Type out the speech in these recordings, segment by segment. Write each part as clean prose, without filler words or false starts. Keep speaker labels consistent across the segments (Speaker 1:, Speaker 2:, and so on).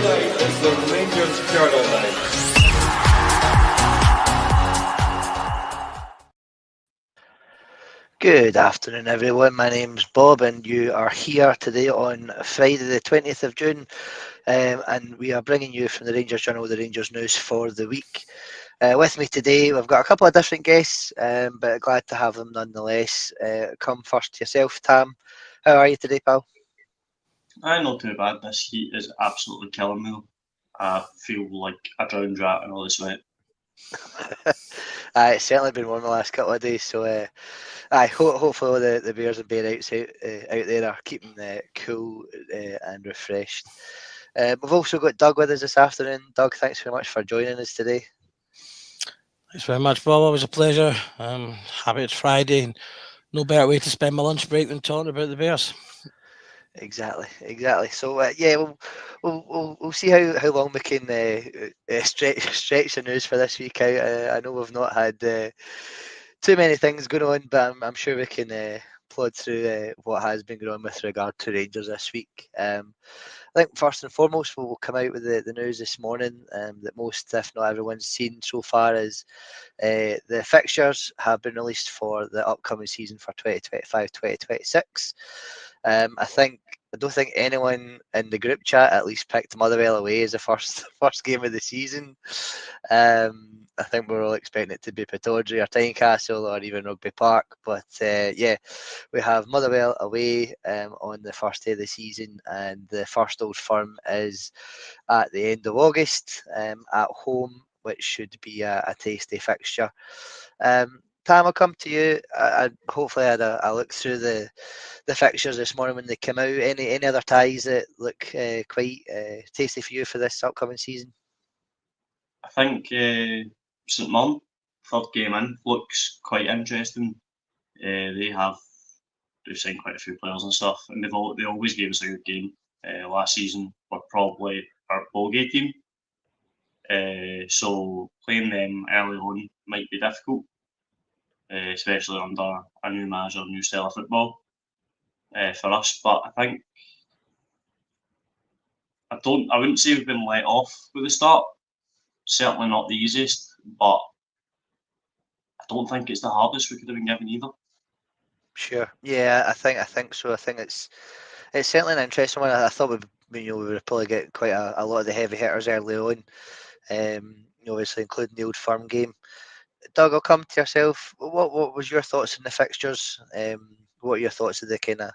Speaker 1: night as the Rangers Journal.
Speaker 2: Good afternoon, everyone. My name's Bob, and you are here today on Friday, the 20th of June, and we are bringing you from the Rangers Journal the Rangers news for the week. With me today, we've got a couple of different guests, but glad to have them nonetheless. Come first to yourself, Tam. How are you today, pal?
Speaker 3: I'm not too bad. This heat is absolutely killing me. I feel like a drowned rat in all the sweat.
Speaker 2: It's certainly been warm the last couple of days, so hopefully the bears and bearites out there are keeping cool and refreshed. We've also got Doug with us this afternoon. Doug, thanks very much for joining us today.
Speaker 4: Thanks very much, Bob. Always a pleasure. Happy it's Friday, and no better way to spend my lunch break than talking about the Bears.
Speaker 2: Exactly. So we'll see how long we can stretch the news for this week out. I know we've not had too many things going on, but I'm sure we can plod through what has been going on with regard to Rangers this week. I think first and foremost we'll come out with the news this morning that most, if not everyone's seen so far, is the fixtures have been released for the upcoming season for 2025-2026. I don't think anyone in the group chat at least picked Motherwell away as the first game of the season. I think we're all expecting it to be Pittodrie or Tynecastle or even Rugby Park, but we have Motherwell away on the first day of the season, and the first Old Firm is at the end of August at home, which should be a tasty fixture. Tam, I'll come to you. I hopefully had a look through the fixtures this morning when they came out. Any other ties that look quite tasty for you for this upcoming season?
Speaker 3: I think St Mirren, third game in, looks quite interesting. They've signed quite a few players and stuff, and they always gave us a good game. Last season were probably our bogey team, so playing them early on might be difficult. Especially under a new manager, new style of football for us. But I think I wouldn't say we've been let off with the start. Certainly not the easiest, but I don't think it's the hardest we could have been given either.
Speaker 2: Sure. Yeah, I think so. I think it's certainly an interesting one. I thought we would probably get quite a lot of the heavy hitters early on. Obviously including the Old Firm game. Doug, I'll come to yourself. What was your thoughts on the fixtures? What are your thoughts of the kind of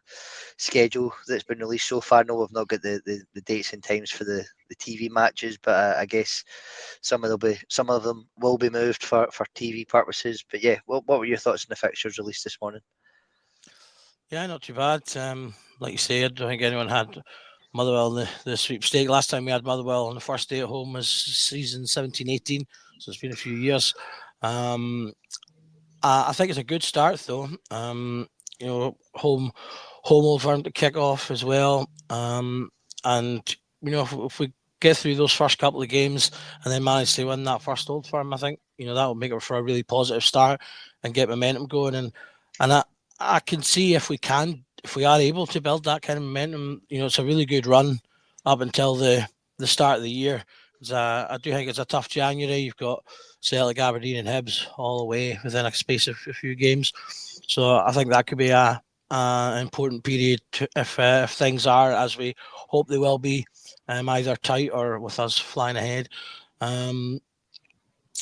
Speaker 2: schedule that's been released so far? I know we've not got the dates and times for the TV matches, but I guess some of them will be moved for TV purposes. But yeah, what were your thoughts on the fixtures released this morning?
Speaker 4: Yeah, not too bad. Like you said, I don't think anyone had Motherwell in the sweepstake. Last time we had Motherwell on the first day at home was season 17-18, so it's been a few years. I think it's a good start though. Home Old Firm to kick off as well. And if we get through those first couple of games and then manage to win that first Old Firm, I think that will make it for a really positive start and get momentum going. And I can see if we are able to build that kind of momentum, it's a really good run up until the start of the year. I do think it's a tough January. You've got Celtic, Aberdeen and Hibs all away within a space of a few games. So I think that could be an important period if things are as we hope they will be, either tight or with us flying ahead.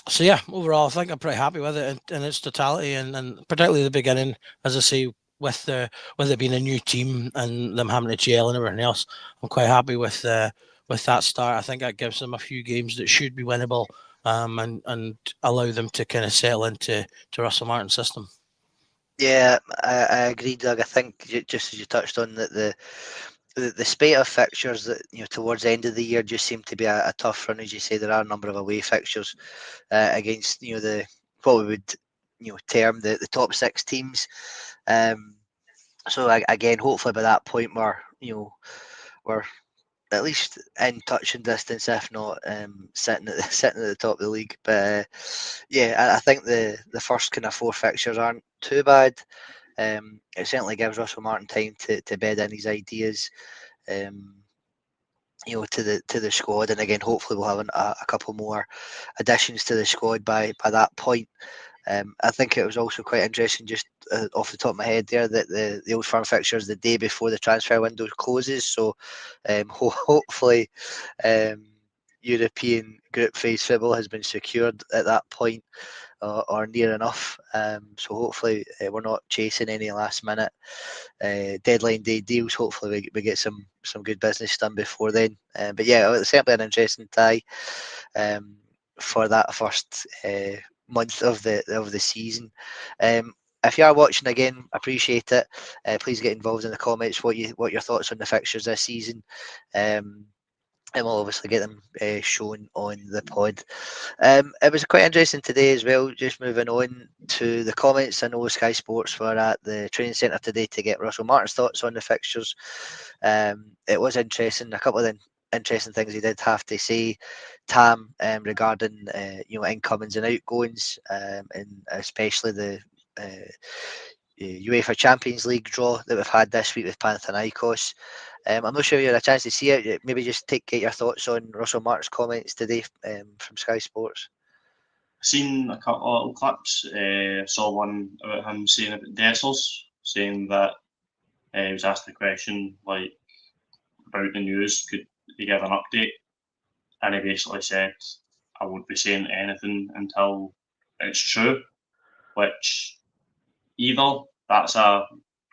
Speaker 4: So yeah, overall, I think I'm pretty happy with it in its totality, and particularly the beginning, as I say, with it being a new team and them having to gel and everything else. I'm quite happy with that start. I think that gives them a few games that should be winnable, and allow them to kind of settle into Russell Martin's system.
Speaker 2: Yeah, I agree, Doug. I think just as you touched on that the spate of fixtures that towards the end of the year just seem to be a tough run. As you say, there are a number of away fixtures against the what we would term the top six teams. So again, hopefully by that point we're at least in touching distance, if not sitting at the top of the league. But I think the first kind of four fixtures aren't too bad. It certainly gives Russell Martin time to bed in his ideas. to the squad, and again, hopefully we'll have a couple more additions to the squad by that point. I think it was also quite interesting, just off the top of my head there, that the Old Firm fixture is the day before the transfer window closes. So hopefully European group phase football has been secured at that point, or near enough. So hopefully we're not chasing any last minute deadline day deals. Hopefully we get some good business done before then. But yeah, it's certainly an interesting tie for that first month of the season. If you are watching again, appreciate it. Please get involved in the comments. What your thoughts on the fixtures this season. And we'll obviously get them shown on the pod. It was quite interesting today as well. Just moving on to the comments, I know Sky Sports were at the training centre today to get Russell Martin's thoughts on the fixtures. It was interesting. A couple of interesting things he did have to say, Tam, regarding incomings and outgoings, and especially the UEFA Champions League draw that we've had this week with Panathinaikos. I'm not sure you had a chance to see it. Maybe just get your thoughts on Russell Martin's comments today from Sky Sports.
Speaker 3: Seen a couple of little clips. Saw one about him saying about Dessers, saying that he was asked the question like about the news, could he give an update? And he basically said, "I won't be saying anything until it's true," which either that's a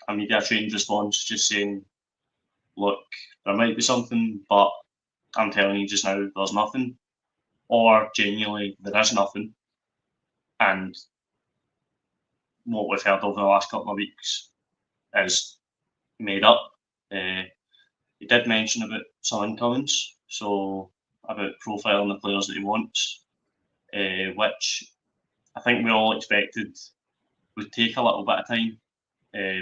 Speaker 3: media trained response, just saying, "Look, there might be something, but I'm telling you just now, there's nothing," or genuinely there is nothing. And what we've heard over the last couple of weeks is made up. He did mention about some incomings, so about profiling the players that he wants, which I think we all expected would take a little bit of time,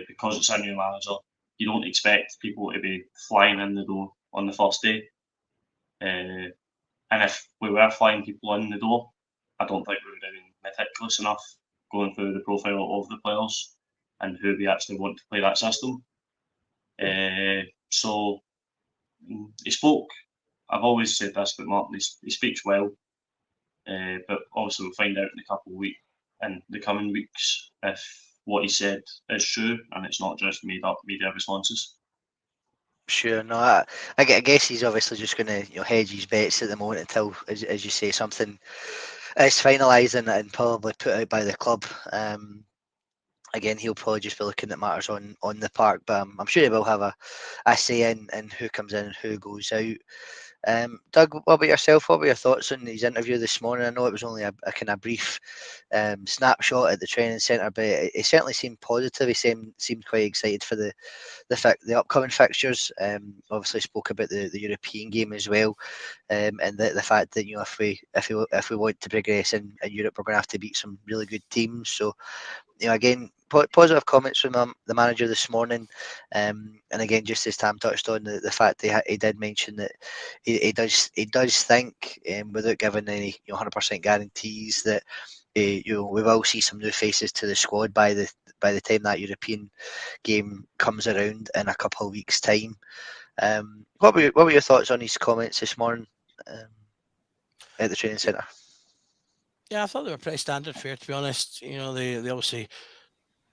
Speaker 3: because it's a new manager. You don't expect people to be flying in the door on the first day. And if we were flying people in the door, I don't think we would have been meticulous enough going through the profile of the players and who we actually want to play that system. So he spoke. I've always said this about Martin. He speaks well, but obviously we'll find out in the coming weeks if what he said is true and it's not just made up media responses.
Speaker 2: Sure, no, I guess he's obviously just going to hedge his bets at the moment until, as you say, something is finalised and probably put out by the club. Again, he'll probably just be looking at matters on the park, but I'm sure he will have a say in who comes in and who goes out. Doug, what about yourself? What were your thoughts on his interview this morning? I know it was only a kind of brief snapshot at the training centre, but it certainly seemed positive. He seemed quite excited for the upcoming fixtures. Obviously spoke about the European game as well, and the fact that if we want to progress in Europe, we're going to have to beat some really good teams. So again, positive comments from the manager this morning, and again, just as Tam touched on, the fact that he did mention that he does think, without giving any 100% guarantees, that we will see some new faces to the squad by the time that European game comes around in a couple of weeks' time. What were your thoughts on his comments this morning at the training centre?
Speaker 4: Yeah, I thought they were pretty standard fare, to be honest. They obviously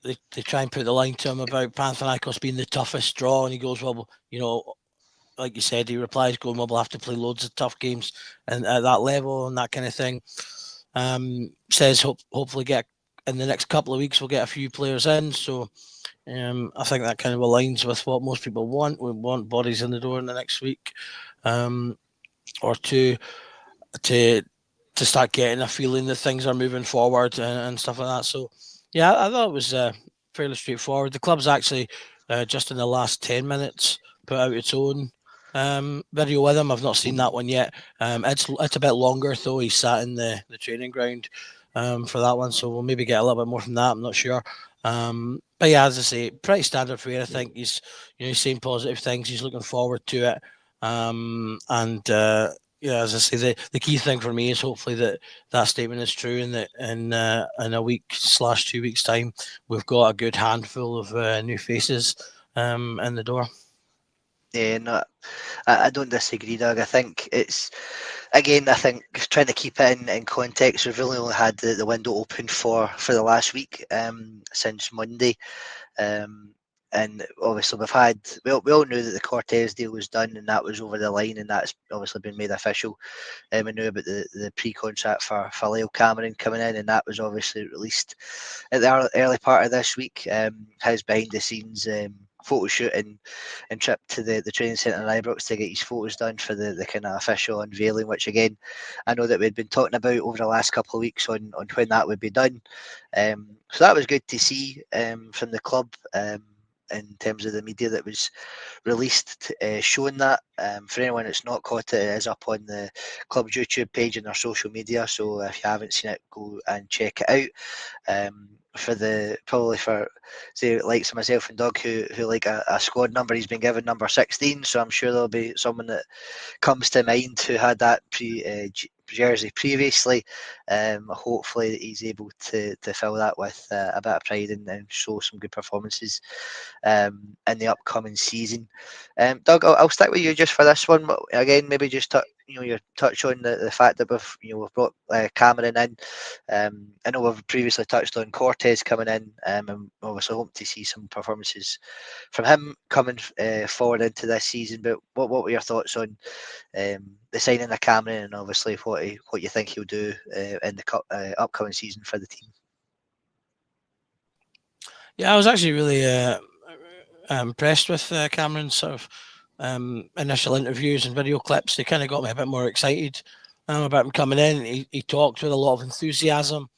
Speaker 4: they try and put the line to him about Panathinaikos being the toughest draw, and he goes, well, like you said, he replies going, well, we'll have to play loads of tough games and at that level and that kind of thing. Says hopefully get in the next couple of weeks we'll get a few players in. So I think that kind of aligns with what most people want. We want bodies in the door in the next week or two to start getting a feeling that things are moving forward and stuff like that. So yeah, I thought it was fairly straightforward. The club's actually just in the last 10 minutes put out its own video with him. I've not seen that one yet. It's a bit longer though. He sat in the training ground for that one, so we'll maybe get a little bit more from that. I'm not sure. But yeah, as I say, pretty standard fare. I think he's saying positive things. He's looking forward to it. Yeah, as I say, the key thing for me is hopefully that statement is true, and that in a week/2 weeks time we've got a good handful of new faces in the door.
Speaker 2: Yeah, no, I don't disagree, Doug. I think it's, again, I think trying to keep it in context, we've really only had the window open for the last week, since Monday. Um, and obviously we all knew that the Cortez deal was done and that was over the line, and that's obviously been made official. We knew about the pre-contract for Leo Cameron coming in, and that was obviously released at the early part of this week. His behind the scenes photo shoot and trip to the training centre in Ibrox to get his photos done for the kind of official unveiling, which again I know that we'd been talking about over the last couple of weeks on when that would be done. So that was good to see from the club. In terms of the media that was released, showing that. For anyone that's not caught it, it is up on the club's YouTube page and their social media. So if you haven't seen it, go and check it out. Probably for say likes of myself and Doug who like a squad number, he's been given number 16. So I'm sure there'll be someone that comes to mind who had that jersey previously. Hopefully he's able to fill that with a bit of pride and show some good performances in the upcoming season. Doug, I'll stick with you just for this one. Again, maybe just your touch on the fact that we've brought Cameron in. I know we've previously touched on Cortez coming in, and obviously hope to see some performances from him coming forward into this season. But what were your thoughts on the signing of Cameron, and obviously what you think he'll do in the upcoming season for the team?
Speaker 4: Yeah, I was actually really impressed with Cameron's sort of initial interviews and video clips. They kind of got me a bit more excited about him coming in. He talked with a lot of enthusiasm.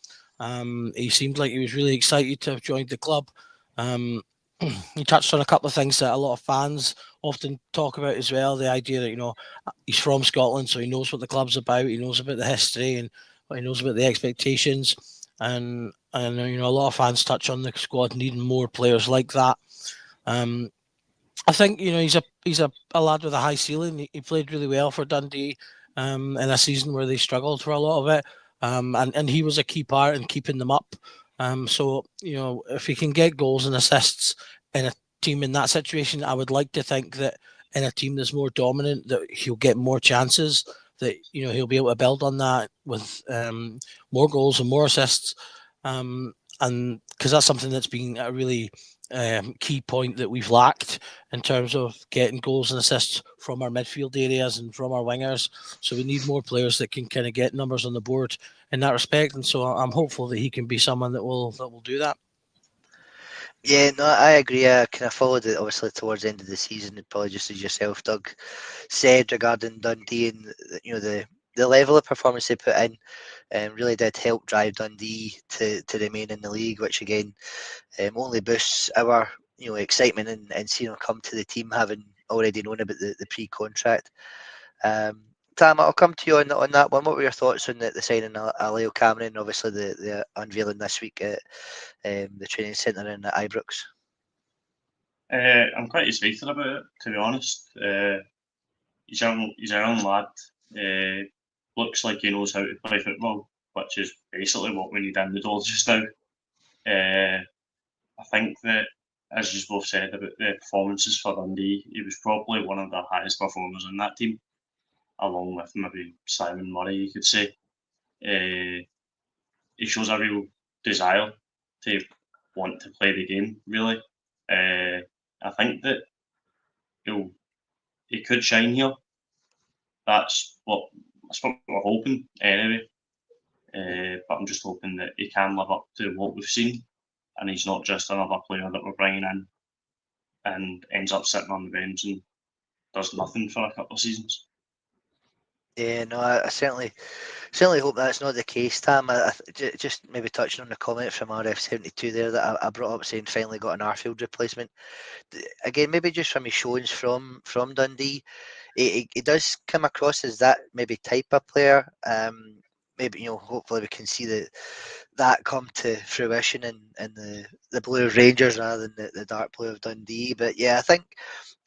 Speaker 4: He seemed like he was really excited to have joined the club. He touched on a couple of things that a lot of fans often talk about as well. The idea that he's from Scotland, so he knows what the club's about. He knows about the history and he knows about the expectations. And a lot of fans touch on the squad needing more players like that. I think he's a lad with a high ceiling. He played really well for Dundee in a season where they struggled for a lot of it, and he was a key part in keeping them up. So if he can get goals and assists in a team in that situation, I would like to think that in a team that's more dominant, that he'll get more chances. That he'll be able to build on that with more goals and more assists, and because that's something that's been a really key point that we've lacked in terms of getting goals and assists from our midfield areas and from our wingers. So we need more players that can kind of get numbers on the board in that respect. And so I'm hopeful that he can be someone that will do that.
Speaker 2: Yeah, no, I agree. I kind of followed it obviously towards the end of the season, probably just as yourself, Doug, said regarding Dundee, and the level of performance they put in really did help drive Dundee to remain in the league, which again only boosts our excitement and seeing them come to the team, having already known about the pre-contract. Tam, I'll come to you on that one. What were your thoughts on the signing of Leo Cameron, obviously the unveiling this week at the training centre in Ibrox?
Speaker 3: I'm quite excited about it, to be honest. He's a young lad. Looks like he knows how to play football, which is basically what we need in the door just now. I think that, as you both said about the performances for Dundee, he was probably one of the highest performers in that team, along with maybe Simon Murray, you could say. He shows a real desire to want to play the game, really. I think that he could shine here. That's what we're hoping anyway. But I'm just hoping that he can live up to what we've seen, and he's not just another player that we're bringing in and ends up sitting on the bench and does nothing for a couple of seasons.
Speaker 2: Yeah, no, I certainly hope that's not the case, Tam. Just maybe touching on the comment from RF72 there that I brought up, saying finally got an Arfield replacement. Again, maybe just from his showings from Dundee, he does come across as that maybe type of player. Maybe hopefully we can see that come to fruition in the blue of Rangers rather than the dark blue of Dundee. But yeah, I think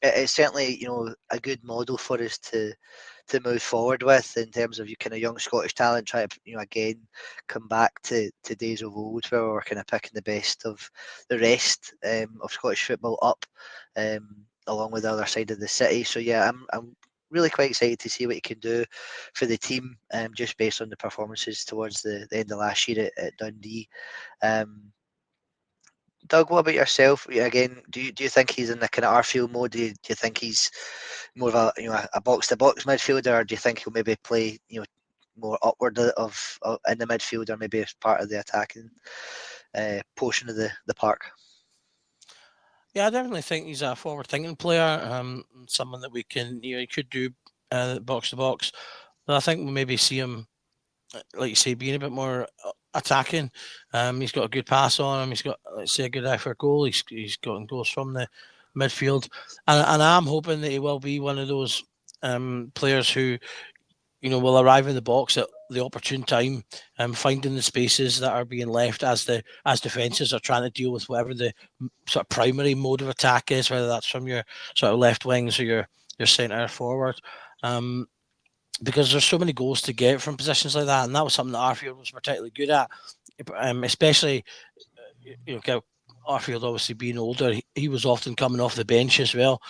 Speaker 2: it's certainly a good model for us to move forward with in terms of kind of young Scottish talent. Try to again come back to days of old where we're kind of picking the best of the rest of Scottish football up. along with the other side of the city. So yeah, I'm really quite excited to see what he can do for the team, just based on the performances towards the end of last year at Dundee. Doug, what about yourself? Again, do you think he's in the kind of Arfield mode? Do you think he's more of a box to box midfielder, or do you think he'll maybe play more upward of in the midfield, or maybe as part of the attacking portion of the park?
Speaker 4: Yeah, I definitely think he's a forward-thinking player. Someone that we can, he could do box to box. But I think we'll maybe see him, like you say, being a bit more attacking. He's got a good pass on him. He's got, let's say, a good eye for a goal. He's gotten goals from the midfield, and I'm hoping that he will be one of those players who, will arrive in the box at the opportune time, finding the spaces that are being left as defences are trying to deal with whatever the sort of primary mode of attack is, whether that's from your sort of left wings or your centre forward. Because there's so many goals to get from positions like that, and that was something that Arfield was particularly good at, especially Arfield obviously being older, he was often coming off the bench as well.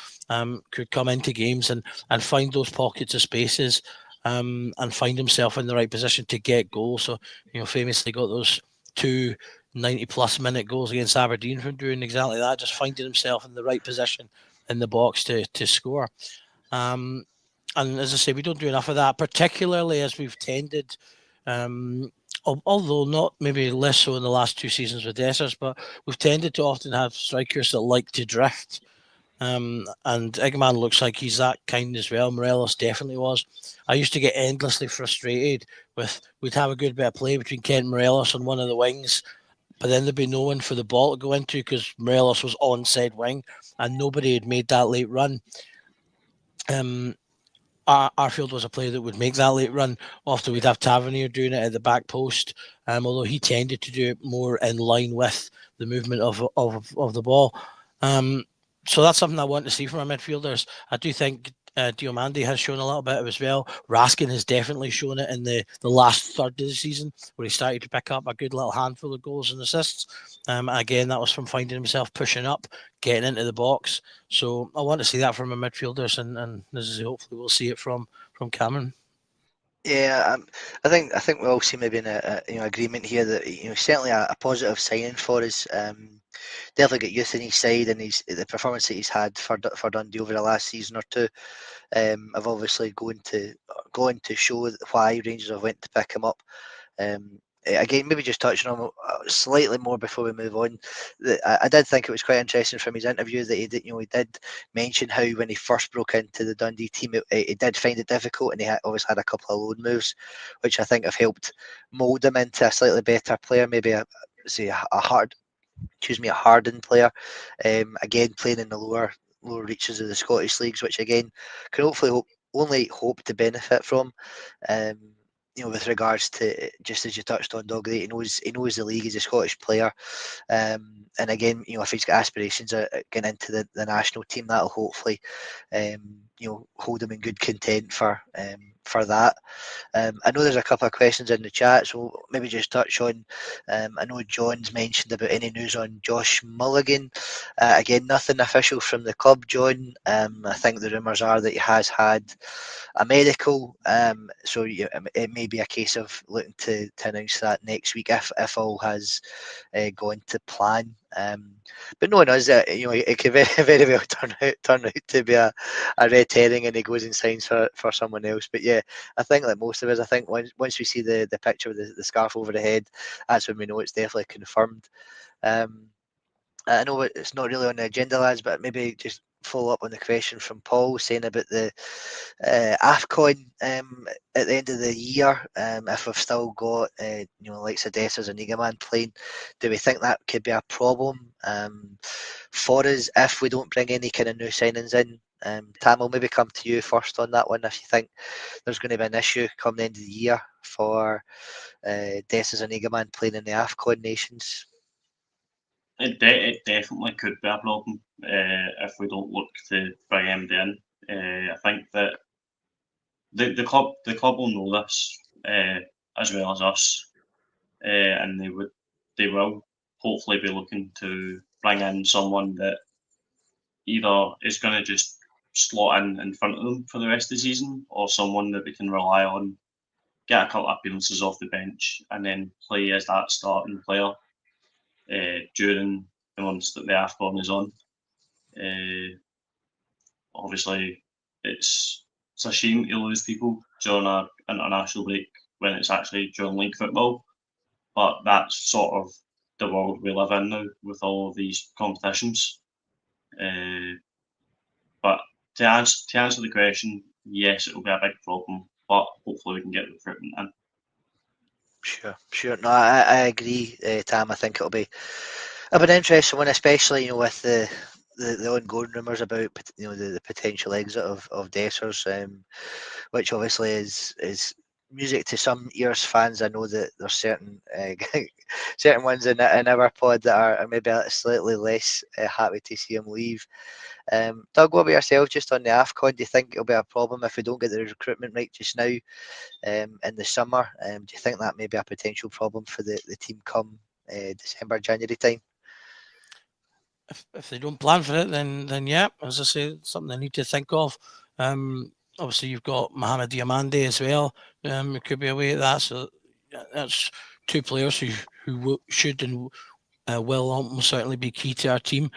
Speaker 4: Could come into games and find those pockets of spaces, and find himself in the right position to get goals. So famously got those 2 90-plus minute goals against Aberdeen from doing exactly that, just finding himself in the right position in the box to score. And as I say, we don't do enough of that, particularly as we've tended, although not maybe less so in the last 2 seasons with Dessers, but we've tended to often have strikers that like to drift. And Eggman looks like he's that kind as well. Morelos definitely was. I used to get endlessly frustrated we'd have a good bit of play between Kent and Morelos on one of the wings, but then there'd be no one for the ball to go into because Morelos was on said wing and nobody had made that late run. Arfield was a player that would make that late run. Often we'd have Tavernier doing it at the back post, although he tended to do it more in line with the movement of the ball. So that's something I want to see from our midfielders. I do think Diomande has shown a little bit of as well. Raskin has definitely shown it in the last third of the season, where he started to pick up a good little handful of goals and assists. Again, that was from finding himself pushing up, getting into the box. So I want to see that from our midfielders, and as I say, hopefully we'll see it from Cameron.
Speaker 2: Yeah, I think we all see maybe in a agreement here that certainly a positive signing for us. Definitely got youth in his side, and the performance that he's had for Dundee over the last season or two, have obviously going to show why Rangers have went to pick him up. Again, maybe just touching on slightly more before we move on. I did think it was quite interesting from his interview that he did mention how when he first broke into the Dundee team, he did find it difficult, and he always had a couple of loan moves, which I think have helped mould him into a slightly better player, maybe a hardened player. Again, playing in the lower reaches of the Scottish leagues, which again can hopefully only hope to benefit from. With regards to, just as you touched on, Doug, he knows the league. He's a Scottish player, and again, if he's got aspirations of getting into the national team, that'll hopefully, hold him in good content for that. I know there's a couple of questions in the chat, so maybe just touch on. I know John's mentioned about any news on Josh Mulligan. Again, nothing official from the club, John. I think the rumours are that he has had a medical, so it may be a case of looking to announce that next week if all has gone to plan. But no one knows that it could very, very well turn out to be a red herring, and he goes and signs for someone else. But yeah, I think like most of us, I think once we see the picture with the scarf over the head, that's when we know it's definitely confirmed. I know it's not really on the agenda, lads, but maybe just follow up on the question from Paul saying about the AFCON at the end of the year. If we've still got like Dessers and Egaman playing, do we think that could be a problem for us if we don't bring any kind of new signings in? Tam, I'll maybe come to you first on that one. If you think there's going to be an issue come the end of the year for Dessers and Egaman playing in the AFCON nations.
Speaker 3: It definitely could be a problem if we don't look to bring MD in. I think that the club will know this as well as us, and they will hopefully be looking to bring in someone that either is going to just slot in front of them for the rest of the season, or someone that we can rely on, get a couple of appearances off the bench, and then play as that starting player during the months that the AFCON is on. Obviously, it's a shame to lose people during an international break when it's actually during league football, but that's sort of the world we live in now with all of these competitions. But to answer the question, yes, it will be a big problem, but hopefully we can get the recruitment in.
Speaker 2: Sure. No, I agree, Tam. I think it'll be an interesting one, especially with the ongoing rumours about the potential exit of Dessers, which obviously is music to some ears. Fans, I know that there's certain certain ones in our pod that are maybe slightly less happy to see him leave. Doug, what about yourself just on the AFCON? Do you think it'll be a problem if we don't get the recruitment right just now in the summer? Do you think that may be a potential problem for the team come December, January time?
Speaker 4: If they don't plan for it, then yeah, as I say, it's something they need to think of. Obviously, you've got Mohamed Diamande as well. Who could be away at that, so that's two players who should and will almost certainly be key to our team.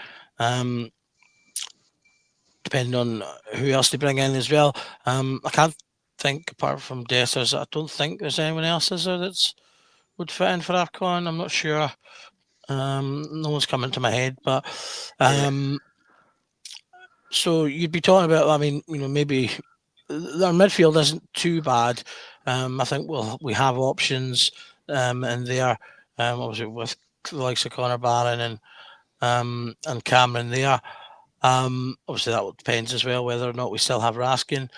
Speaker 4: Depending on who else they bring in as well. I can't think, apart from Dessers, I don't think there's anyone else is there that's would fit in for AFCON. I'm not sure. No one's coming to my head, but so you'd be talking about. I mean, maybe our midfield isn't too bad. I think we have options in there. Obviously with the likes of Connor Barron and Cameron there. Obviously that depends as well whether or not we still have Raskin.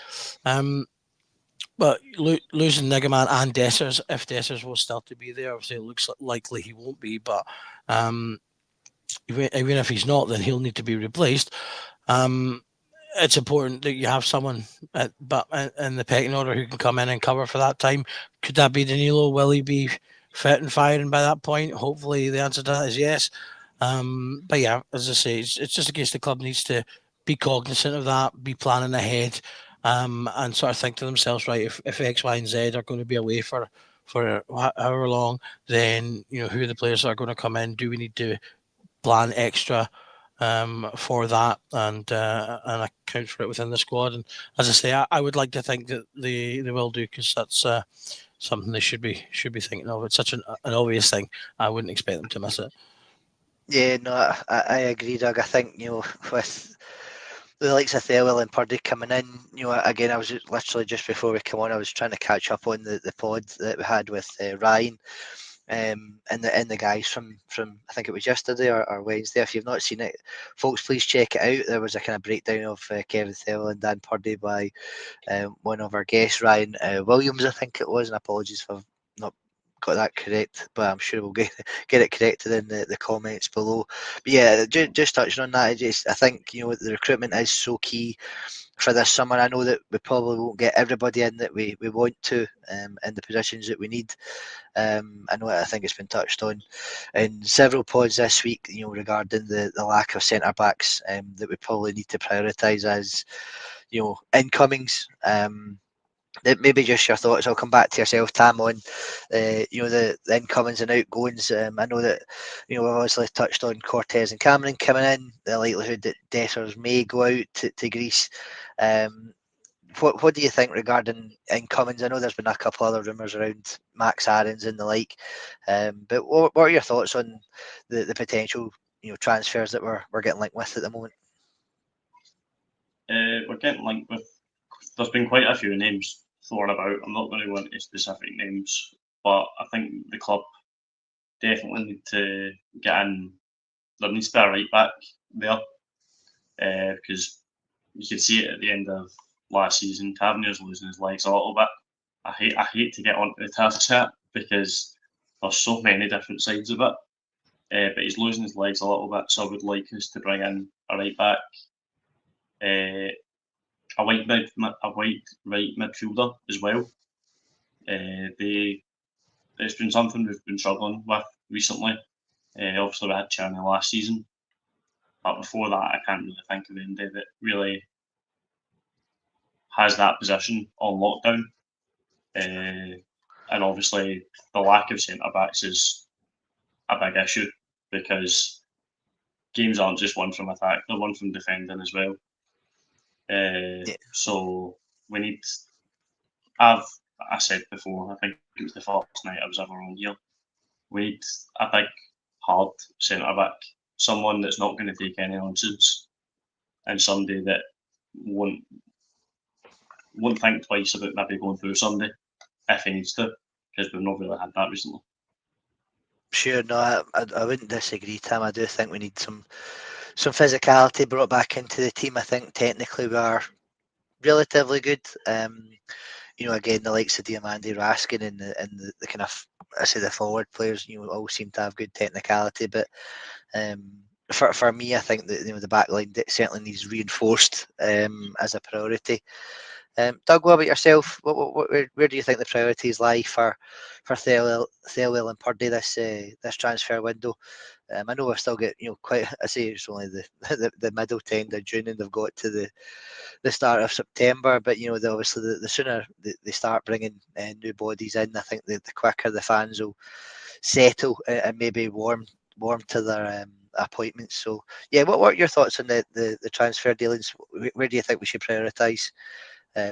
Speaker 4: But losing Nigaman and Dessers, if Dessers was still to be there, obviously it looks likely he won't be. But even if he's not, then he'll need to be replaced. It's important that you have someone in the pecking order who can come in and cover for that time. Could that be Danilo? Will he be fit and firing by that point? Hopefully the answer to that is yes. But yeah, as I say, it's just a case the club needs to be cognizant of that, be planning ahead, and sort of think to themselves, right, if X, Y, and Z are going to be away for however long, then who the players are going to come in. Do we need to plan extra for that and account for it within the squad? And as I say, I would like to think that they will do, because that's something they should be thinking of. It's such an obvious thing. I wouldn't expect them to miss it.
Speaker 2: Yeah, no, I agree, Doug. I think with the likes of Thelwell and Purdy coming in, again, I was literally just before we come on, I was trying to catch up on the pod that we had with Ryan. And the guys from I think it was yesterday or Wednesday. If you've not seen it, folks, please check it out. There was a kind of breakdown of Kevin Thelwell and Dan Purdy by one of our guests, Ryan Williams, I think it was. And apologies if I've not got that correct, but I'm sure we'll get it corrected in the comments below. But yeah, just touching on that, I think the recruitment is so key for this summer. I know that we probably won't get everybody in that we want to in the positions that we need. I think it's been touched on in several pods this week, regarding the lack of centre backs that we probably need to prioritise as incomings. Maybe just your thoughts. I'll come back to yourself, Tam, on the incomings and outgoings. I know that we've obviously touched on Cortez and Cameron coming in. The likelihood that Dessers may go out to Greece. What do you think regarding incomings? I know there's been a couple other rumours around Max Aarons and the like, but what are your thoughts on the potential transfers that we're getting linked with at the moment?
Speaker 3: We're getting linked with. There's been quite a few names thrown about. I'm not going to go into specific names, but I think the club definitely need to get in. There needs to be a right back there, because you could see it at the end of last season. Tavernier's losing his legs a little bit. I hate to get onto the Tav chat because there's so many different sides of it, but he's losing his legs a little bit. So I would like us to bring in a right back, a white right midfielder as well. It's been something we've been struggling with recently. Obviously, we had Czerny last season, But before that, I can't really think of anybody that really has that position on lockdown. And obviously, the lack of centre backs is a big issue because games aren't just one from attack; they're one from defending as well. So we need. I said before, I think it was the first night I was ever on here. We need a big, hard centre back, someone that's not going to take any nonsense, and somebody that won't think twice about maybe going through somebody if he needs to, because we've not really had that recently.
Speaker 2: Sure, no, I wouldn't disagree, Tim. I do think we need some physicality brought back into the team. I think technically we are relatively good. Again, the likes of Diamandi, Raskin, and the kind of, I say, the forward players, all seem to have good technicality. But for me, I think that the back line certainly needs reinforced as a priority. Doug, what about yourself? Where do you think the priorities lie for Thelwell and Purdy this transfer window? I know we've still got quite. I say it's only the middle to end of June, and they've got to the start of September. But obviously the sooner they start bringing new bodies in, I think the quicker the fans will settle and maybe warm to their appointments. So yeah, what are your thoughts on the transfer dealings? Where do you think we should prioritise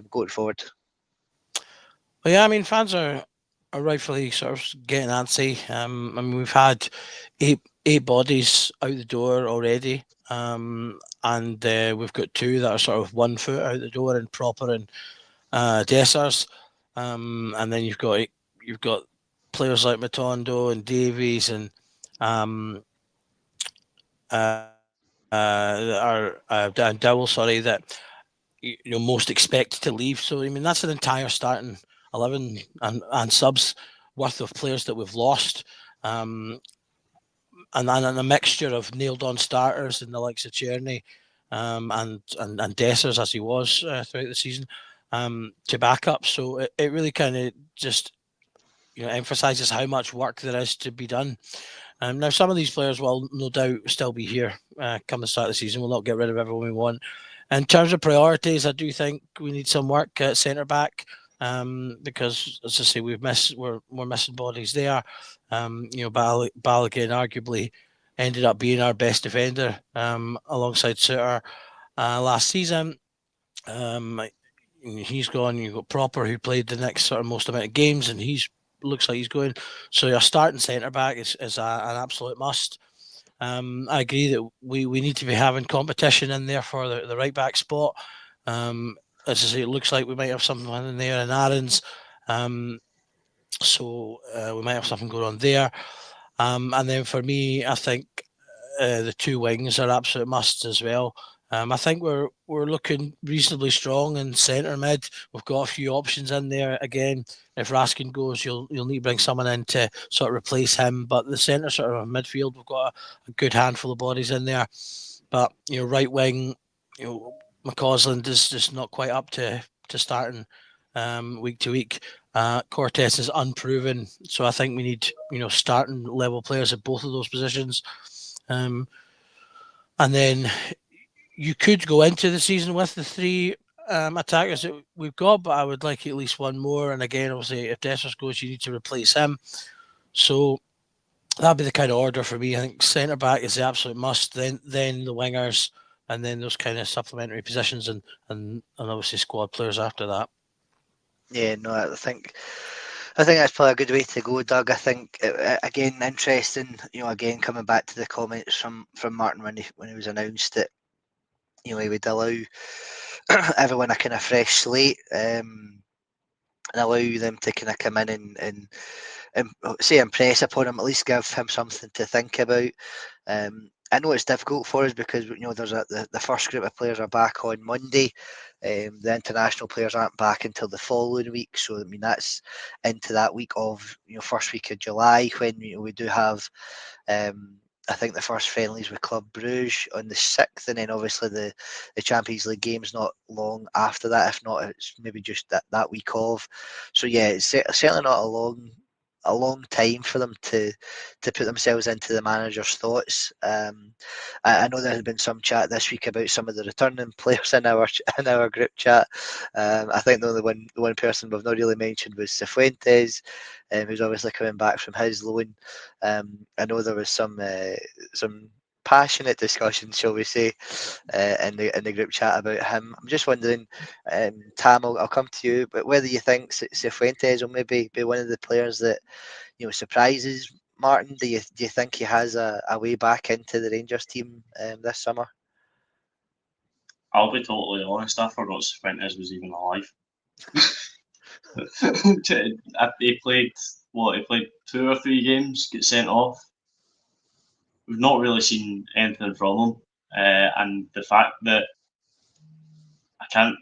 Speaker 2: going forward?
Speaker 4: Well, yeah, I mean, fans are rightfully sort of getting antsy. I mean, we've had eight bodies out the door already, and we've got two that are sort of 1 foot out the door in Proper and Dessers, and then you've got players like Matondo and Davies and Dan Dowell, that most expected to leave. So I mean, that's an entire starting 11 and subs worth of players that we've lost, and a mixture of nailed on starters in the likes of Tierney and Dessers, as he was throughout the season, to back up. So it really kind of just emphasises how much work there is to be done. Now, some of these players will no doubt still be here come the start of the season. We'll not get rid of everyone we want. In terms of priorities, I do think we need some work at centre back because, as I say, we're missing bodies there. Balogun arguably ended up being our best defender alongside Suter last season. He's gone. You've got Proper, who played the next sort of most amount of games, and looks like he's going. So your starting centre back is an absolute must. I agree that we need to be having competition in there for the right back spot. As I say, it looks like we might have something in there in Aaron's. So we might have something going on there. And then for me, I think the two wings are absolute musts as well. I think we're looking reasonably strong in centre mid. We've got a few options in there. Again, if Raskin goes, you'll need to bring someone in to sort of replace him. But the centre sort of midfield, we've got a good handful of bodies in there. But right wing, McCausland is just not quite up to starting week to week. Cortez is unproven, so I think we need starting level players at both of those positions. And then you could go into the season with the three attackers that we've got, but I would like at least one more. And again, obviously, if Dessers goes, you need to replace him. So that'd be the kind of order for me. I think centre back is the absolute must. Then the wingers, and then those kind of supplementary positions, and obviously squad players after that.
Speaker 2: Yeah, no, I think that's probably a good way to go, Doug. I think again, interesting. Again, coming back to the comments from Martin when he was announced that he would allow everyone a kind of fresh slate and allow them to kind of come in and say impress upon him, at least give him something to think about. I know it's difficult for us because there's the first group of players are back on Monday. The international players aren't back until the following week, so I mean that's into that week of first week of July when we do have I think the first friendlies with Club Bruges on the 6th, and then obviously the Champions League game's not long after that. If not, it's maybe just that week of. So yeah, it's certainly not a long a long time for them to put themselves into the manager's thoughts. I know there has been some chat this week about some of the returning players in our group chat. I think the one person we've not really mentioned was Cifuentes, who's obviously coming back from his loan. I know there was some passionate discussion, shall we say, in the group chat about him. I'm just wondering, Tam, I'll come to you, but whether you think Cifuentes will maybe be one of the players that surprises Martin. Do you think he has a way back into the Rangers team this summer?
Speaker 3: I'll be totally honest, I forgot Fuentes was even alive. He played 2 or 3 games, get sent off. We've not really seen anything from him, and the fact that I can't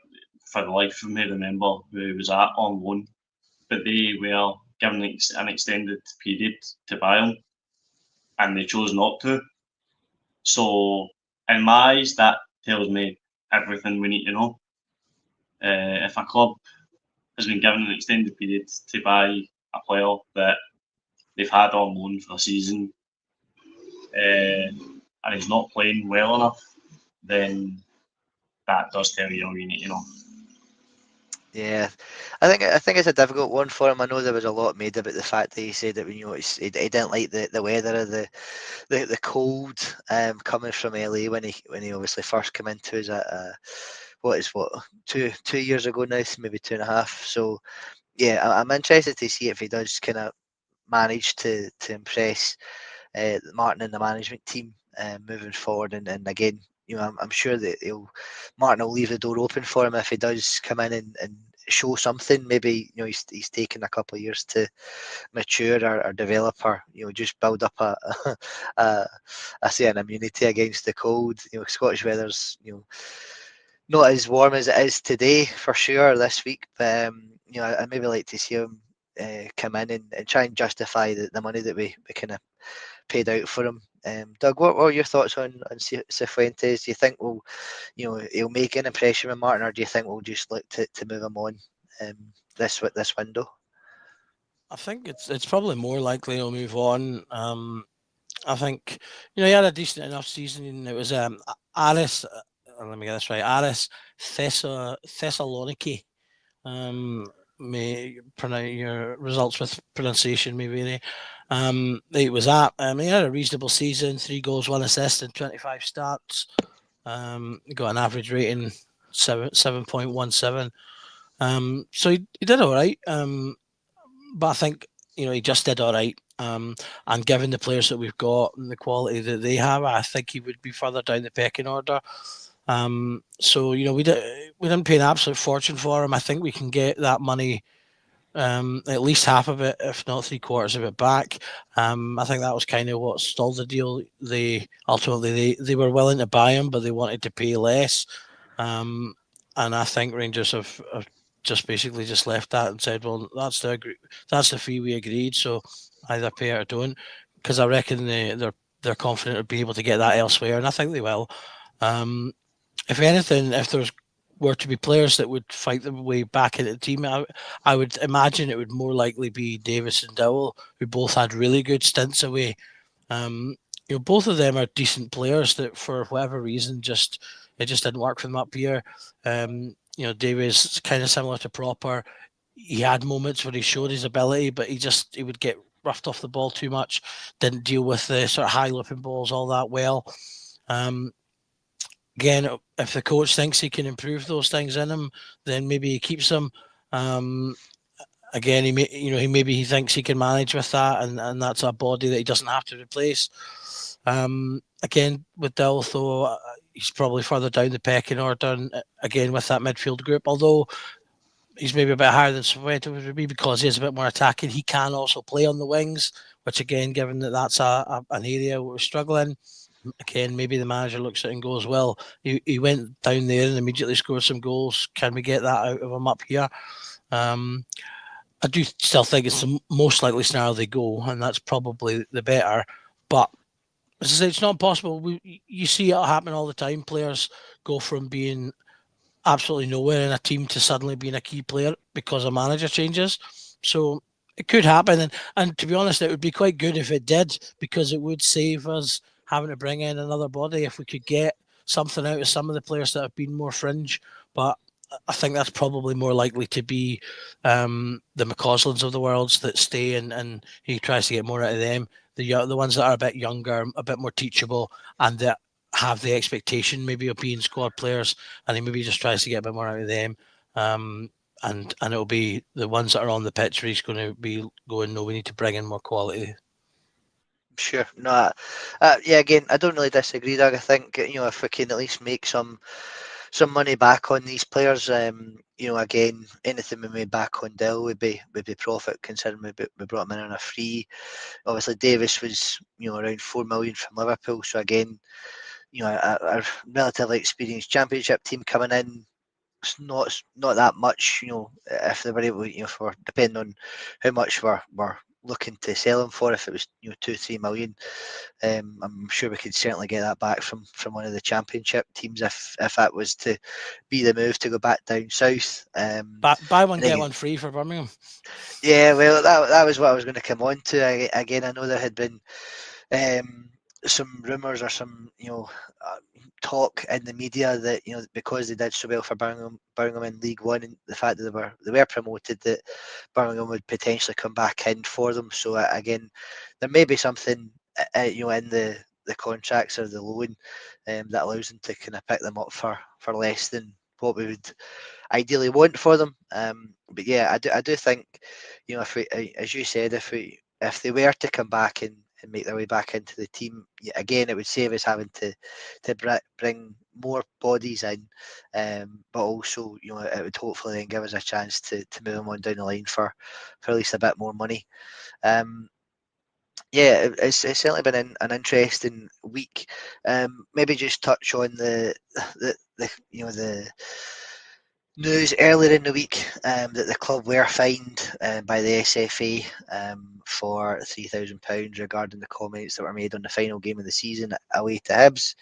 Speaker 3: for the life of me remember who he was at on loan, but they were given an extended period to buy him, and they chose not to. So, in my eyes, that tells me everything we need to know. If a club has been given an extended period to buy a player that they've had on loan for a season, and he's not playing well enough, then that does tell you all you need to know.
Speaker 2: Yeah, I think it's a difficult one for him. I know there was a lot made about the fact that he said that he didn't like the weather of the cold coming from LA when he obviously first came into us what 2 years ago now, maybe 2.5. So yeah, I'm interested to see if he does kind of manage to impress Martin and the management team moving forward. And again, I'm sure that Martin will leave the door open for him if he does come in and show something. Maybe he's taken a couple of years to mature or develop, or just build up I say an immunity against the cold. Scottish weather's not as warm as it is today for sure this week, but I maybe like to see him come in and try and justify the money that we kind of paid out for him. Doug, what are your thoughts on Cifuentes? Do you think he'll make an impression with Martin, or do you think we'll just look to move him on this window?
Speaker 4: I think it's probably more likely he'll move on. I think he had a decent enough season. It was Aris. Let me get this right. Aris Thessaloniki. May pronounce your results with pronunciation may vary. It was at. He had a reasonable season: 3 goals, 1 assist, and 25 starts. Got an average rating 7.17. So he did all right. But I think he just did all right. And given the players that we've got and the quality that they have, I think he would be further down the pecking order. So we didn't pay an absolute fortune for him. I think we can get that money, at least half of it, if not 3/4 of it back. I think that was kind of what stalled the deal. They ultimately they were willing to buy him, but they wanted to pay less. And I think Rangers have just basically just left that and said, well, that's the fee we agreed. So either pay it or don't, because I reckon they're confident to be able to get that elsewhere, and I think they will. If anything, if there were to be players that would fight their way back into the team, I would imagine it would more likely be Davis and Dowell, who both had really good stints away. Both of them are decent players that, for whatever reason, it just didn't work for them up here. Davis kind of similar to Proper. He had moments where he showed his ability, but he would get roughed off the ball too much. Didn't deal with the sort of high looping balls all that well. Again, if the coach thinks he can improve those things in him, then maybe he keeps him. Again, he thinks he can manage with that, and that's a body that he doesn't have to replace. Again, with Dill, though, he's probably further down the pecking order, and again with that midfield group. Although he's maybe a bit higher than Soweto would be because he is a bit more attacking. He can also play on the wings, which again, given that that's an area we're struggling. Again, maybe the manager looks at it and goes, well, he went down there and immediately scored some goals. Can we get that out of him up here? I do still think it's the most likely scenario they go, and that's probably the better. But as I say, it's not possible. You see it happen all the time. Players go from being absolutely nowhere in a team to suddenly being a key player because a manager changes. So it could happen, and to be honest, it would be quite good if it did, because it would save us having to bring in another body if we could get something out of some of the players that have been more fringe. But I think that's probably more likely to be the McCauslins of the worlds that stay, and he tries to get more out of them. The ones that are a bit younger, a bit more teachable, and that have the expectation maybe of being squad players, and he maybe just tries to get a bit more out of them. And it'll be the ones that are on the pitch where he's going to be going, no, we need to bring in more quality.
Speaker 2: Sure. No, yeah, again, I don't really disagree, Doug. I think, if we can at least make some money back on these players, again, anything we made back on Dill would be profit, considering we brought him in on a free. Obviously, Davis was, around 4 million from Liverpool. So again, a relatively experienced Championship team coming in. It's not that much, if they were able, for depending on how much we're looking to sell them for. If it was 2-3 million, I'm sure we could certainly get that back from one of the Championship teams if that was to be the move to go back down south.
Speaker 4: Buy one get one free for Birmingham.
Speaker 2: Yeah, well, that was what I was going to come on to. Again, I know there had been some rumours or some talk in the media that because they did so well for Birmingham in League One, and the fact that they were promoted, that Birmingham would potentially come back in for them. So again, there may be something in the contracts or the loan that allows them to kind of pick them up for less than what we would ideally want for them. But yeah, I do think, if we, as you said, if they were to come back and make their way back into the team, again, it would save us having to bring more bodies in, but also, it would hopefully then give us a chance to move them on down the line for at least a bit more money. Yeah, it's certainly been an interesting week. Maybe just touch on the news earlier in the week that the club were fined by the SFA for £3,000 regarding the comments that were made on the final game of the season away to Hibs.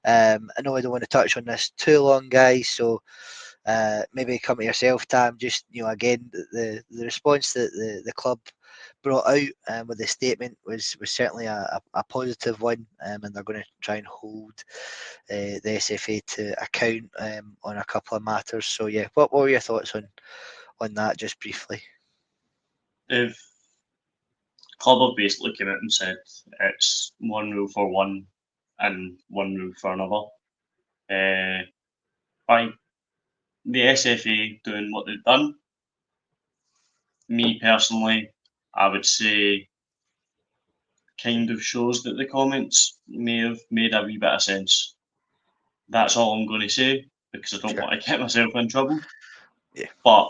Speaker 2: I know I don't want to touch on this too long, guys, so maybe come to yourself, Tam. Just again, the response that the club brought out with the statement was certainly a positive one, and they're going to try and hold the SFA to account on a couple of matters. So yeah, what were your thoughts on that, just briefly?
Speaker 3: If club have basically came out and said it's one rule for one and one rule for another, by the SFA doing what they've done, me personally, I would say kind of shows that the comments may have made a wee bit of sense. That's all I'm going to say, because I don't want to get myself in trouble.
Speaker 2: Yeah.
Speaker 3: But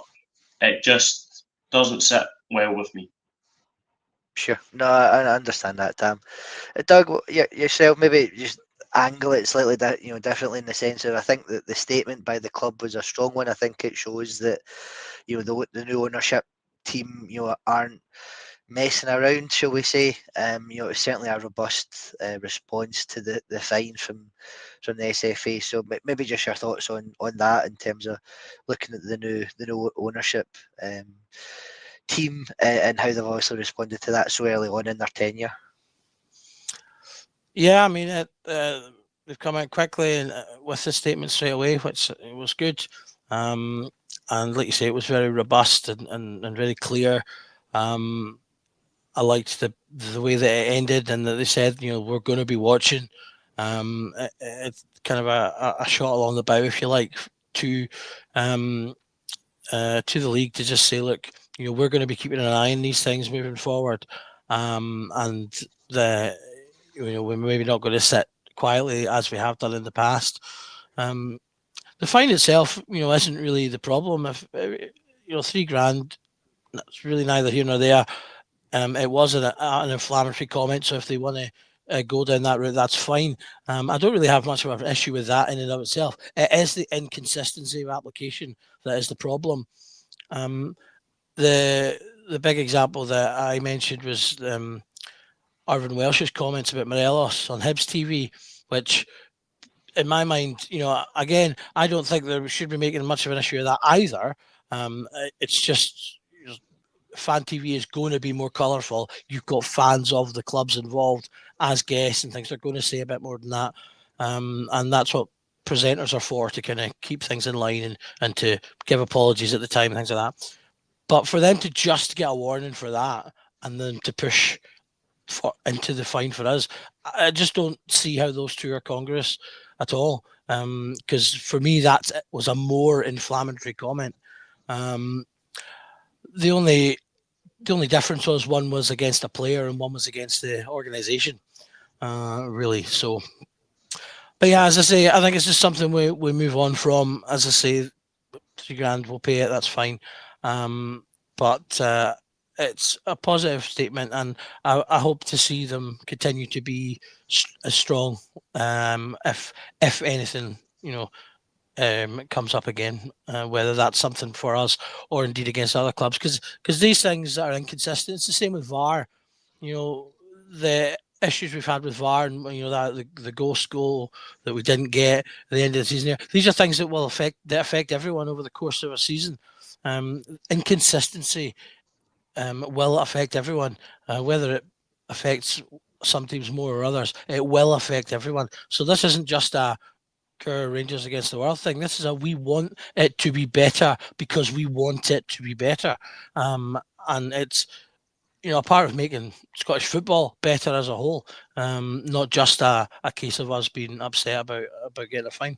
Speaker 3: it just doesn't sit well with me.
Speaker 2: Sure. No, I understand that, Tam. Doug, yourself, maybe just angle it slightly differently, in the sense of, I think that the statement by the club was a strong one. I think it shows that the new ownership team aren't messing around, shall we say. It's certainly a robust response to the fine from the SFA. So maybe just your thoughts on that, in terms of looking at the new ownership team and how they've obviously responded to that so early on in their tenure.
Speaker 4: Yeah, I mean, they've come out quickly and with the statement straight away, which was good. And like you say, it was very robust and very clear. I liked the way that it ended, and that they said, we're going to be watching. It's kind of a shot along the bow, if you like, to the league, to just say, look, we're going to be keeping an eye on these things moving forward, and we're maybe not going to sit quietly as we have done in the past. The fine itself, isn't really the problem. If £3,000, that's really neither here nor there. It was an inflammatory comment, so if they want to go down that route, that's fine. I don't really have much of an issue with that in and of itself. It is the inconsistency of application that is the problem. The big example that I mentioned was Irvin Welsh's comments about Morelos on Hibs TV, which, in my mind, again, I don't think they should be making much of an issue of that either. It's just fan TV is going to be more colourful. You've got fans of the clubs involved as guests and things. They're going to say a bit more than that, and that's what presenters are for, to kind of keep things in line and to give apologies at the time and things like that. But for them to just get a warning for that and then to push into the fine for us, I just don't see how those two are congruous at all. Because for me, that was a more inflammatory comment. The only difference was one was against a player and one was against the organisation. Really, so. But yeah, as I say, I think it's just something we move on from. As I say, $3,000 we'll pay it. That's fine. But it's a positive statement, and I hope to see them continue to be as strong. If anything, it comes up again, whether that's something for us or indeed against other clubs, because these things are inconsistent. It's the same with VAR. The issues we've had with VAR, and that the ghost goal that we didn't get at the end of the season. These are things that will affect everyone over the course of a season. Inconsistency will affect everyone, whether it affects some teams more or others. It will affect everyone. So this isn't just a Rangers against the world thing. This is we want it to be better because we want it to be better, and it's a part of making Scottish football better as a whole, not just a case of us being upset about getting a fine.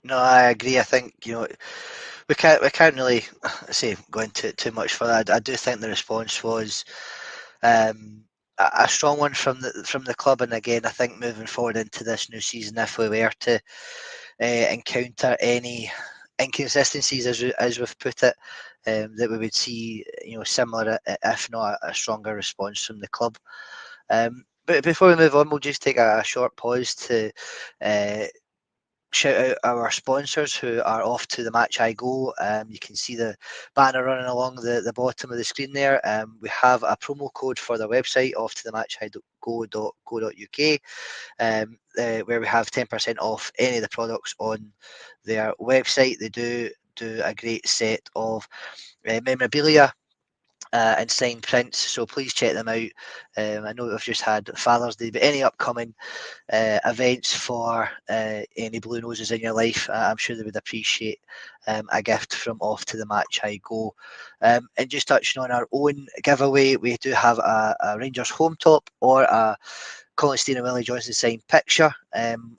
Speaker 2: No, I agree. I think we can't really say go into too much for that. I do think the response was a strong one from the club, and again, I think moving forward into this new season, if we were to encounter any inconsistencies, as we've put it, that we would see similar, if not a stronger response from the club. But before we move on, we'll just take a short pause to shout out our sponsors who are off to the Match I Go. You can see the banner running along the bottom of the screen there. We have a promo code for their website, off to the matchigo.co.uk, where we have 10% off any of the products on their website. They do a great set of memorabilia and signed prints, so please check them out. I know we've just had Father's Day, but any upcoming events for any Blue Noses in your life, I'm sure they would appreciate a gift from Off to the Match I Go. And just touching on our own giveaway, we do have a Rangers home top or a Colin Stein and Willie Johnson signed picture.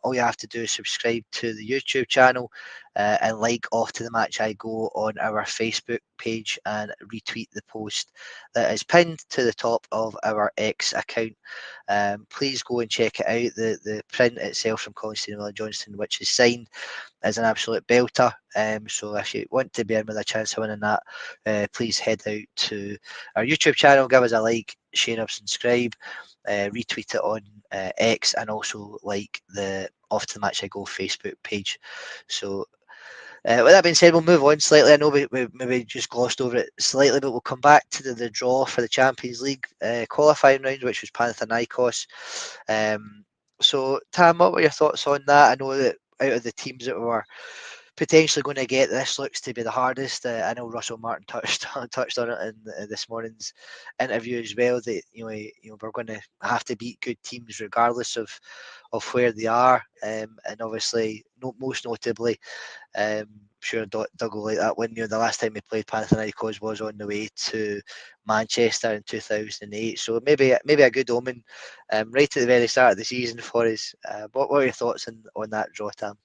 Speaker 2: All you have to do is subscribe to the YouTube channel and like Off to the Match I Go on our Facebook page and retweet the post that is pinned to the top of our X account. Please go and check it out. The print itself from Colin Stein and Willie Johnson, which is signed, is an absolute belter. So if you want to be in with a chance of winning that, please head out to our YouTube channel, give us a like, share or subscribe, retweet it on X, and also like the Off to the Match I Go Facebook page. So with that being said, we'll move on slightly. I know we maybe just glossed over it slightly, but we'll come back to the draw for the Champions League qualifying round, which was Panathinaikos. So Tam, what were your thoughts on that? I know that out of the teams that were potentially going to get, this looks to be the hardest. I know Russell Martin touched on it in this morning's interview as well, that we're going to have to beat good teams regardless of where they are, and obviously most notably, I'm sure Doug will like that when the last time we played Panathinaikos was on the way to Manchester in 2008. So maybe a good omen right at the very start of the season for us. What were your thoughts on that draw, Tam?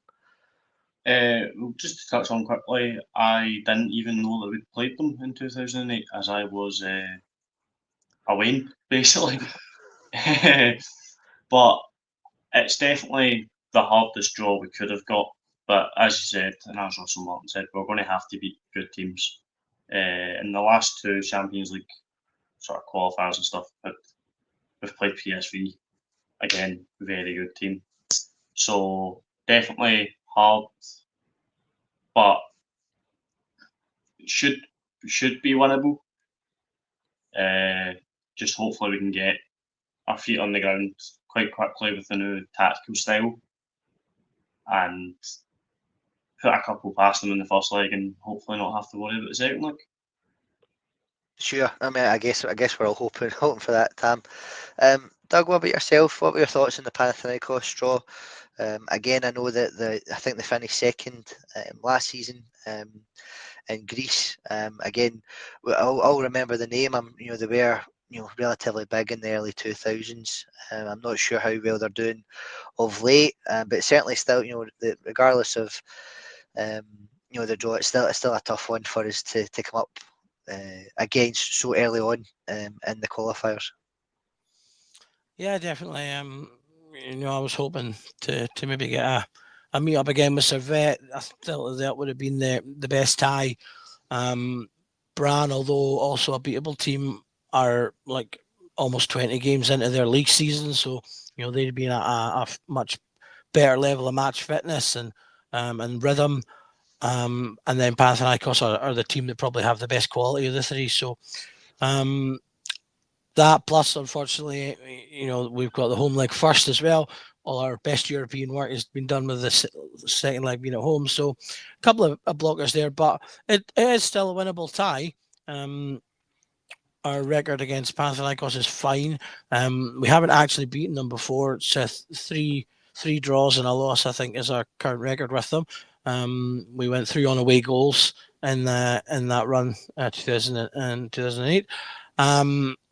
Speaker 3: Just to touch on quickly, I didn't even know that we'd played them in 2008, as I was away, basically. But it's definitely the hardest draw we could have got. But as you said, and as Russell Martin said, we're going to have to beat good teams. In the last two Champions League sort of qualifiers and stuff, but we've played PSV, again, very good team. So definitely hard, but should be winnable. Just hopefully we can get our feet on the ground quite quickly with the new tactical style and put a couple past them in the first leg and hopefully not have to worry about the second leg.
Speaker 2: Sure. I mean, I guess we're all hoping for that, Tam. Doug, what about yourself? What were your thoughts on the Panathinaikos draw? Again, I know that I think they finished second last season in Greece. Again, I'll remember the name. They were relatively big in the early 2000s. I'm not sure how well they're doing of late, but certainly still, regardless of um, the draw, it's still a tough one for us to come up against so early on in the qualifiers.
Speaker 4: Yeah, definitely. I was hoping to maybe get a meet up again with Servette. I thought that would have been the best tie. Bran, although also a beatable team, are like almost 20 games into their league season, so they'd been a much better level of match fitness and rhythm. And then Panathinaikos are the team that probably have the best quality of the three. So um, that plus, unfortunately, we've got the home leg first as well. All our best European work has been done with the second leg being at home. So a couple of blockers there, but it is still a winnable tie. Our record against Panathinaikos is fine. We haven't actually beaten them before. It's three draws and a loss, I think, is our current record with them. We went 3 on away goals in that run, 2000 and 2008.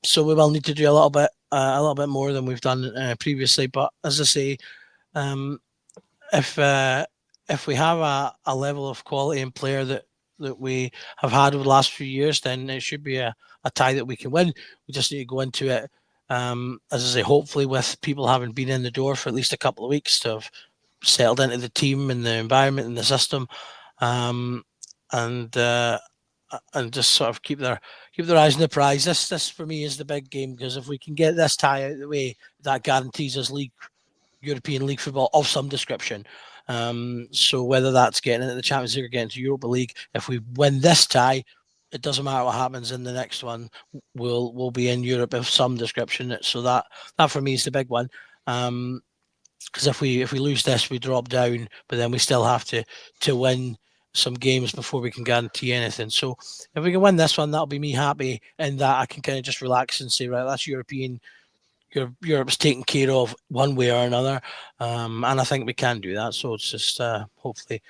Speaker 4: So we will need to do a little bit more than we've done previously. But as I say, um, if if we have a level of quality and player that we have had over the last few years, then it should be a tie that we can win. We just need to go into it, as I say, hopefully with people having been in the door for at least a couple of weeks to have settled into the team and the environment and the system, um, and uh, and just sort of keep their eyes on the prize. This for me is the big game, because if we can get this tie out of the way, that guarantees us European League football of some description. So whether that's getting into the Champions League or getting to Europa League, if we win this tie, it doesn't matter what happens in the next one. We'll be in Europe of some description. So that for me is the big one. Because if we lose this, we drop down, but then we still have to win some games before we can guarantee anything. So if we can win this one, that'll be me happy, and that I can kind of just relax and say, right, that's European. Europe's taken care of one way or another, and I think we can do that. So it's just hopefully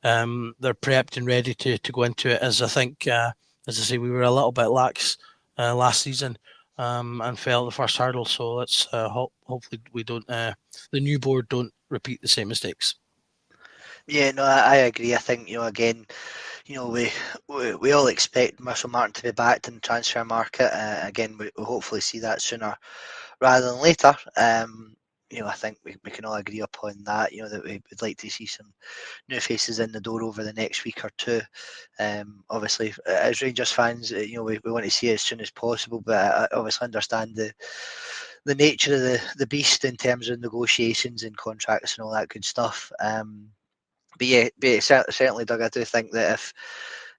Speaker 4: they're prepped and ready to go into it. As I think, as I say, we were a little bit lax last season and fell the first hurdle. So let's hopefully we don't the new board don't repeat the same mistakes.
Speaker 2: Yeah, no, I agree. I think again, we all expect Marshall Martin to be backed in the transfer market. Again, we hopefully see that sooner rather than later. I think we can all agree upon that. That we would like to see some new faces in the door over the next week or two. Obviously, as Rangers fans, we want to see it as soon as possible, but I obviously understand the nature of the beast in terms of negotiations and contracts and all that good stuff. But yeah, certainly, Doug, I do think that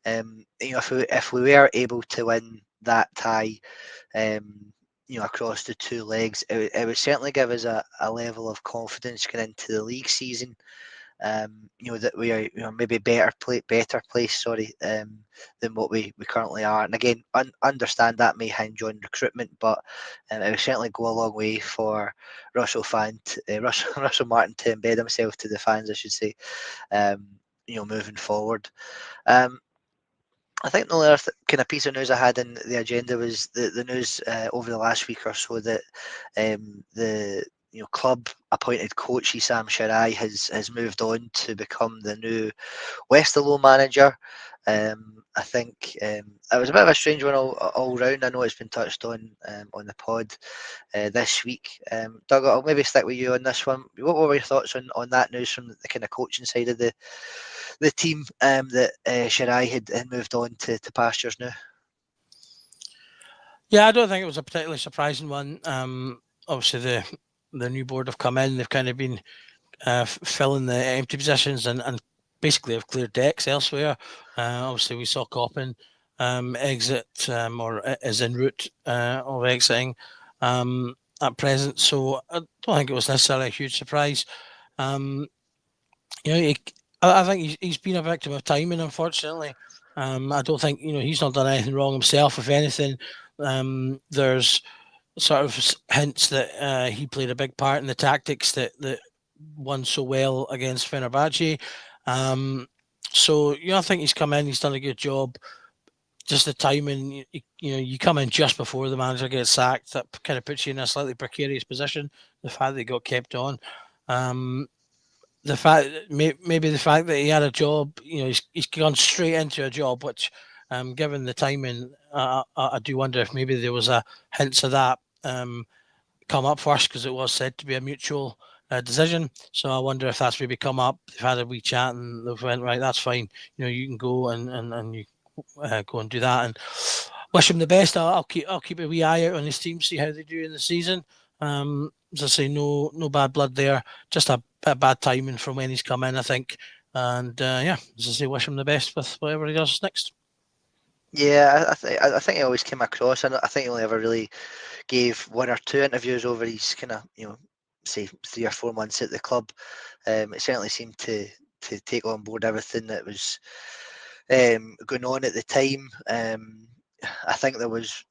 Speaker 2: if we were able to win that tie, across the two legs, it would certainly give us a level of confidence going into the league season. That we are maybe better place, sorry, than what we currently are. And again, understand that may hinge on recruitment, but it would certainly go a long way for Russell Russell Martin to embed himself to the fans, I should say. Moving forward. I think the only other kind of piece of news I had in the agenda was the news over the last week or so that the club appointed coach Sam Shirai has moved on to become the new Westerlo manager. I think it was a bit of a strange one all round. I know it's been touched on the pod this week. Doug, I'll maybe stick with you on this one. What were your thoughts on that news from the kind of coaching side of the team that Shirai had moved on to pastures now?
Speaker 4: Yeah, I don't think it was a particularly surprising one. Obviously, the new board have come in. They've kind of been filling the empty positions and basically have cleared decks elsewhere. Obviously, we saw Coppin exit or is en route of exiting at present. So I don't think it was necessarily a huge surprise. Um, I think he's been a victim of timing, unfortunately. I don't think he's not done anything wrong himself. If anything, there's sort of hints that he played a big part in the tactics that won so well against Fenerbahce. So I think he's come in, he's done a good job. Just the timing, you come in just before the manager gets sacked. That kind of puts you in a slightly precarious position. The fact that he got kept on, the fact maybe the fact that he had a job, he's gone straight into a job, which, given the timing, I do wonder if maybe there was a hints of that come up first, because it was said to be a mutual decision. So I wonder if that's maybe come up. They've had a wee chat and they've went, right, that's fine. You can go and you go and do that. And wish him the best. I'll keep a wee eye out on his team, see how they do in the season. As I say, no bad blood there. Just a bit of bad timing from when he's come in, I think. And as I say, wish him the best with whatever he does next.
Speaker 2: Yeah, I think he always came across. I think he only ever really gave one or two interviews over his kind of say 3 or 4 months at the club. It certainly seemed to take on board everything that was going on at the time. I think there was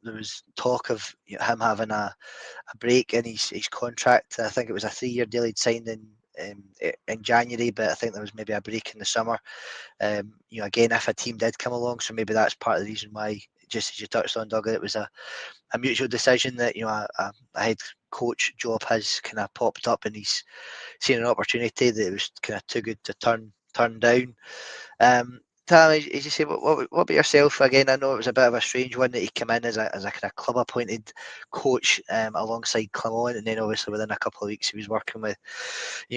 Speaker 2: talk of him having a break in his contract. I think it was a 3-year deal he'd signed in January, but I think there was maybe a break in the summer. Again, if a team did come along, so maybe that's part of the reason why, just as you touched on, Doug, it was a mutual decision that a head coach job has kind of popped up, and he's seen an opportunity that it was kind of too good to turn down. Tam, as you say, what about yourself? Again, I know it was a bit of a strange one that he came in as a kind of club appointed coach alongside Clement, and then obviously within a couple of weeks he was working with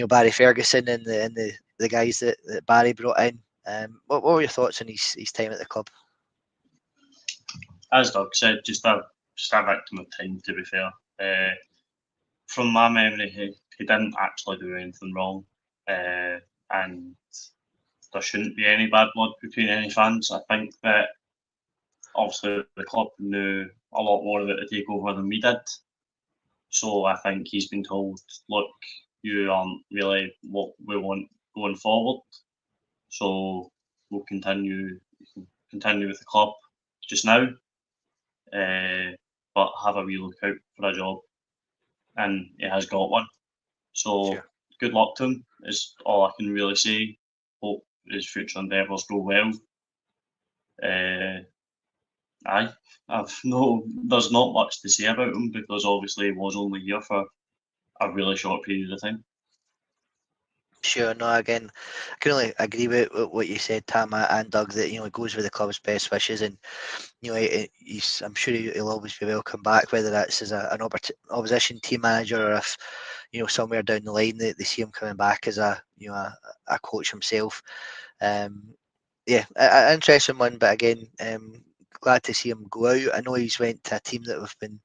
Speaker 2: Barry Ferguson and the guys that Barry brought in. What were your thoughts on his time at the club?
Speaker 3: As Doug said, just a victim of time, to be fair. From my memory, he didn't actually do anything wrong, and there shouldn't be any bad blood between any fans. I think that obviously the club knew a lot more about the takeover than we did. So I think he's been told, look, you aren't really what we want going forward. So we'll continue with the club just now, but have a wee look out for a job. And he has got one. So
Speaker 2: Sure.
Speaker 3: Good luck to him is all I can really say. Hope his future endeavours go well. There's not much to say about him, because obviously he was only here for a really short period of time.
Speaker 2: Sure, no, again, I can only agree with what you said, Tam and Doug, that he goes with the club's best wishes, and I'm sure he'll always be welcome back, whether that's as an opposition team manager, or if somewhere down the line they see him coming back as a coach himself. Yeah, an interesting one, but again, glad to see him go out. I know he's went to a team that have been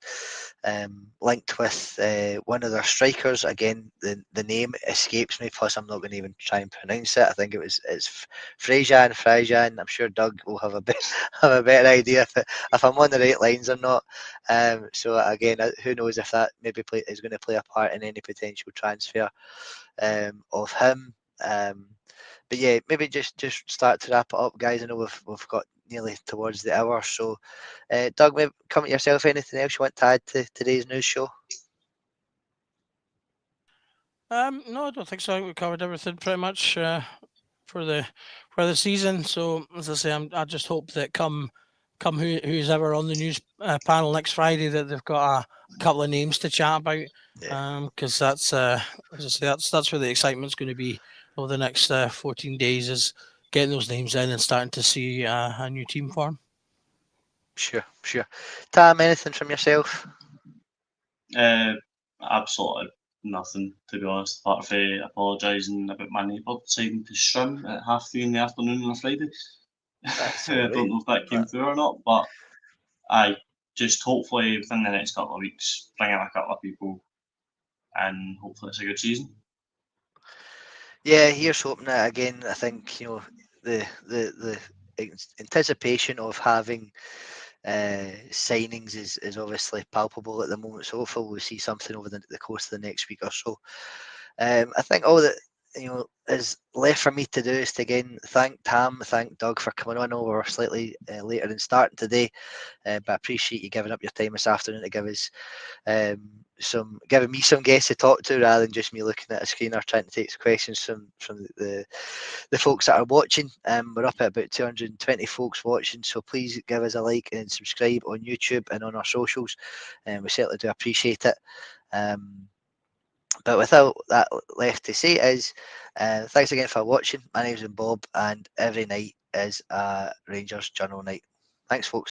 Speaker 2: linked with one of their strikers. Again, the name escapes me. Plus, I'm not going to even try and pronounce it. I think it's Frajan. I'm sure Doug will have a better idea if I'm on the right lines or not. So again, who knows if that maybe is going to play a part in any potential transfer of him. But yeah, maybe just start to wrap it up, guys. I know we've got nearly towards the hour. So, Doug, maybe come at yourself. Anything else you want to add to today's news show?
Speaker 4: No, I don't think so. I think we covered everything pretty much for the season. So as I say, I just hope that come who's ever on the news panel next Friday, that they've got a couple of names to chat about. Because that's as I say, that's where the excitement's going to be over the next 14 days, is getting those names in and starting to see a new team form.
Speaker 2: Sure. Tam, anything from yourself?
Speaker 3: Absolutely nothing, to be honest, apart from apologising about my neighbour deciding to swim at 3:30 in the afternoon on a Friday.
Speaker 2: That's
Speaker 3: I
Speaker 2: all right.
Speaker 3: don't know if that came through or not, but I just hopefully within the next couple of weeks bring in a couple of people, and hopefully it's a good season.
Speaker 2: Yeah, here's hoping that again. I think the anticipation of having signings is obviously palpable at the moment. So hopefully we'll see something over the course of the next week or so. I think all that is left for me to do is to again thank Tam, thank Doug for coming on. We're slightly later than starting today, but I appreciate you giving up your time this afternoon to give us giving me some guests to talk to rather than just me looking at a screen or trying to take some questions from the folks that are watching. We're up at about 220 folks watching, so please give us a like and subscribe on YouTube and on our socials, and we certainly do appreciate it. But without that left to say is, thanks again for watching. My name's Bob, and every night is a Rangers Journal night. Thanks, folks.